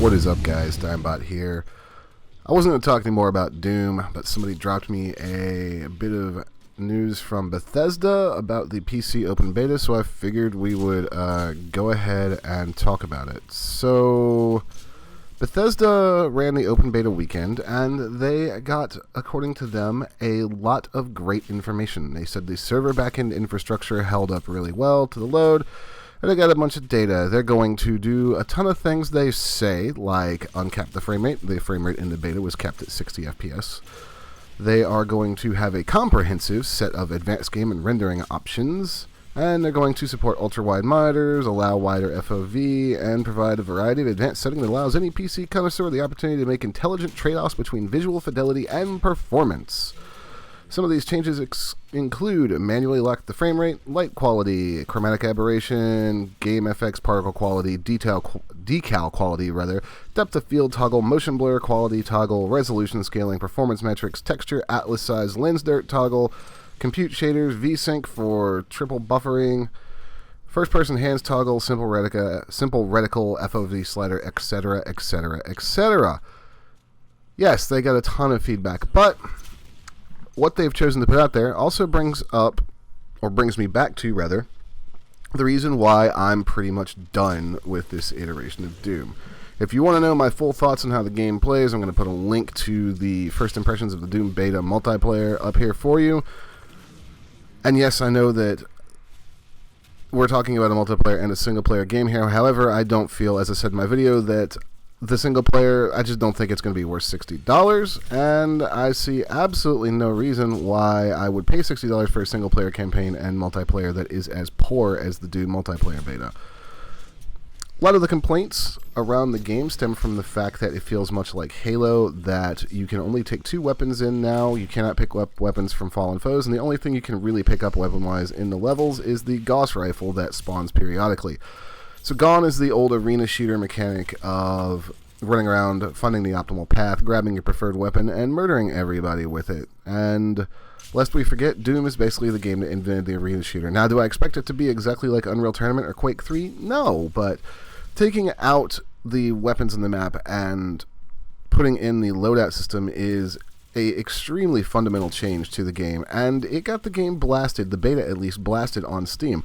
What is up, guys? Dimebot here. I wasn't going to talk anymore about Doom, but somebody dropped me a bit of news from Bethesda about the PC open beta, so I figured we would go ahead and talk about it. So, Bethesda ran the open beta weekend, and they got, according to them, a lot of great information. They said the server backend infrastructure held up really well to the load, and they got a bunch of data. They're going to do a ton of things they say, like uncap the frame rate. The frame rate in the beta was capped at 60 FPS. They are going to have a comprehensive set of advanced game and rendering options, and they're going to support ultra-wide monitors, allow wider FOV, and provide a variety of advanced setting that allows any PC connoisseur the opportunity to make intelligent trade-offs between visual fidelity and performance. Some of these changes include manually lock the frame rate, light quality, chromatic aberration, game FX particle quality, decal quality, depth of field toggle, motion blur quality toggle, resolution scaling, performance metrics, texture, atlas size, lens dirt toggle, compute shaders, VSync for triple buffering, first-person hands toggle, simple reticle, FOV slider, etc., etc., etc. Yes, they got a ton of feedback, but what they've chosen to put out there also brings me back to, the reason why I'm pretty much done with this iteration of Doom. If you want to know my full thoughts on how the game plays, I'm going to put a link to the first impressions of the Doom beta multiplayer up here for you. And yes, I know that we're talking about a multiplayer and a single-player game here. However, I don't feel, as I said in my video, that the single player, I just don't think it's going to be worth $60, and I see absolutely no reason why I would pay $60 for a single player campaign and multiplayer that is as poor as the Doom multiplayer beta. A lot of the complaints around the game stem from the fact that it feels much like Halo, that you can only take 2 weapons in now, you cannot pick up weapons from fallen foes, and the only thing you can really pick up weapon-wise in the levels is the Gauss rifle that spawns periodically. So gone is the old arena shooter mechanic of running around, finding the optimal path, grabbing your preferred weapon, and murdering everybody with it. And lest we forget, Doom is basically the game that invented the arena shooter. Now, do I expect it to be exactly like Unreal Tournament or Quake 3? No, but taking out the weapons in the map and putting in the loadout system is a extremely fundamental change to the game, and it got the game blasted, the beta at least, blasted on Steam.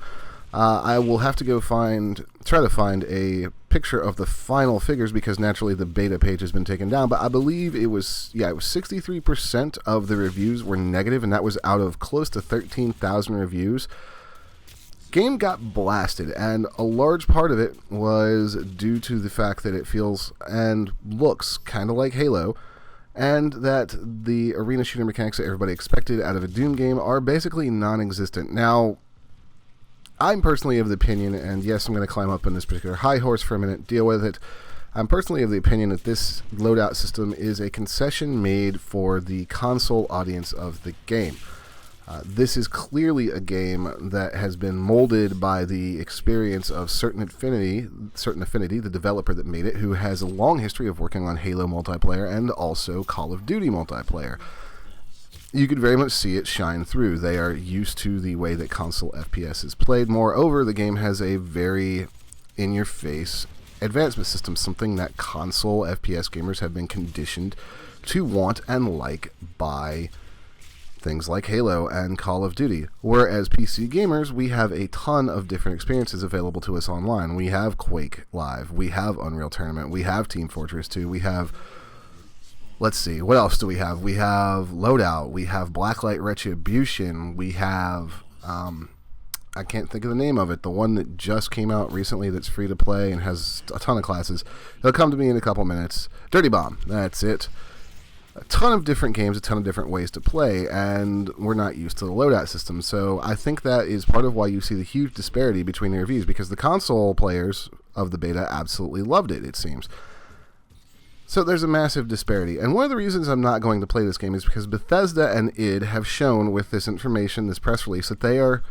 I will have to go try to find a picture of the final figures because naturally the beta page has been taken down, but I believe it was 63% of the reviews were negative, and that was out of close to 13,000 reviews. Game got blasted, and a large part of it was due to the fact that it feels and looks kind of like Halo, and that the arena shooter mechanics that everybody expected out of a Doom game are basically non-existent. Now, I'm personally of the opinion, and yes, I'm going to climb up on this particular high horse for a minute, deal with it. I'm personally of the opinion that this loadout system is a concession made for the console audience of the game. This is clearly a game that has been molded by the experience of Certain Affinity, the developer that made it, who has a long history of working on Halo multiplayer and also Call of Duty multiplayer. You could very much see it shine through. They are used to the way that console FPS is played. Moreover, the game has a very in-your-face advancement system, something that console FPS gamers have been conditioned to want and like by things like Halo and Call of Duty. Whereas PC gamers, we have a ton of different experiences available to us online. We have Quake Live, we have Unreal Tournament, we have Team Fortress 2, we have... Let's see, what else do we have? We have Loadout, we have Blacklight Retribution, we have, I can't think of the name of it, the one that just came out recently that's free to play and has a ton of classes. It'll come to me in a couple minutes. Dirty Bomb, that's it. A ton of different games, a ton of different ways to play, and we're not used to the loadout system. So I think that is part of why you see the huge disparity between the reviews, because the console players of the beta absolutely loved it, it seems. So there's a massive disparity, and one of the reasons I'm not going to play this game is because Bethesda and id have shown with this information, this press release, that they are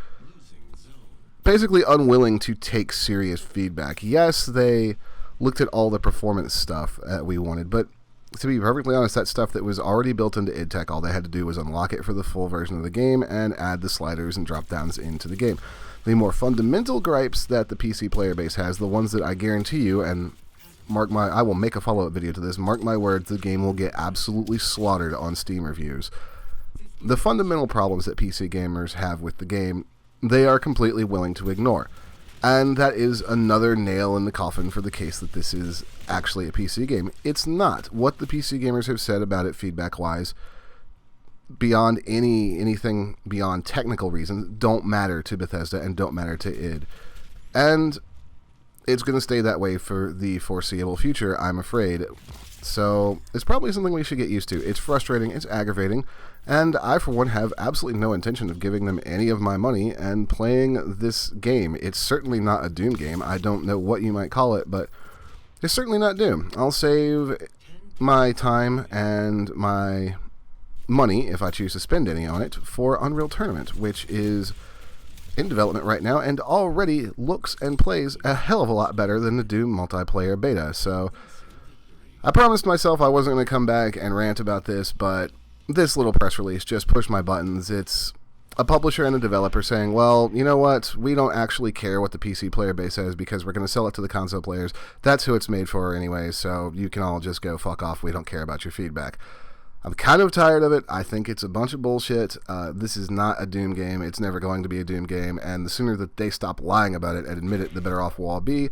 basically unwilling to take serious feedback. Yes, they looked at all the performance stuff that we wanted, but to be perfectly honest, that stuff that was already built into id Tech, all they had to do was unlock it for the full version of the game and add the sliders and drop downs into the game. The more fundamental gripes that the PC player base has, the ones that I guarantee you, and I will make a follow-up video to this. Mark my words, the game will get absolutely slaughtered on Steam reviews. The fundamental problems that PC gamers have with the game, they are completely willing to ignore. And that is another nail in the coffin for the case that this is actually a PC game. It's not. What the PC gamers have said about it feedback-wise, beyond anything beyond technical reasons, don't matter to Bethesda and don't matter to id. And it's going to stay that way for the foreseeable future, I'm afraid. So it's probably something we should get used to. It's frustrating, it's aggravating, and I, for one, have absolutely no intention of giving them any of my money and playing this game. It's certainly not a Doom game. I don't know what you might call it, but it's certainly not Doom. I'll save my time and my money, if I choose to spend any on it, for Unreal Tournament, which is in development right now and already looks and plays a hell of a lot better than the Doom multiplayer beta. So I promised myself I wasn't going to come back and rant about this, but this little press release just pushed my buttons. It's a publisher and a developer saying, well, you know what, we don't actually care what the PC player base says because we're going to sell it to the console players. That's who it's made for anyway, so you can all just go fuck off. We don't care about your feedback. I'm kind of tired of it. I think it's a bunch of bullshit. This is not a Doom game. It's never going to be a Doom game, and the sooner that they stop lying about it and admit it, the better off we'll all be.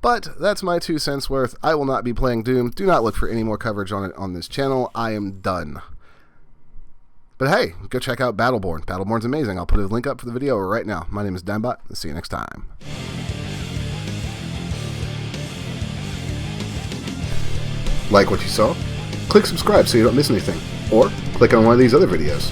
But that's my 2 cents worth. I will not be playing Doom. Do not look for any more coverage on it on this channel. I am done. But hey, go check out Battleborn. Battleborn's amazing. I'll put a link up for the video right now. My name is Dimebot. See you next time. Like what you saw? Click subscribe so you don't miss anything. Or click on one of these other videos.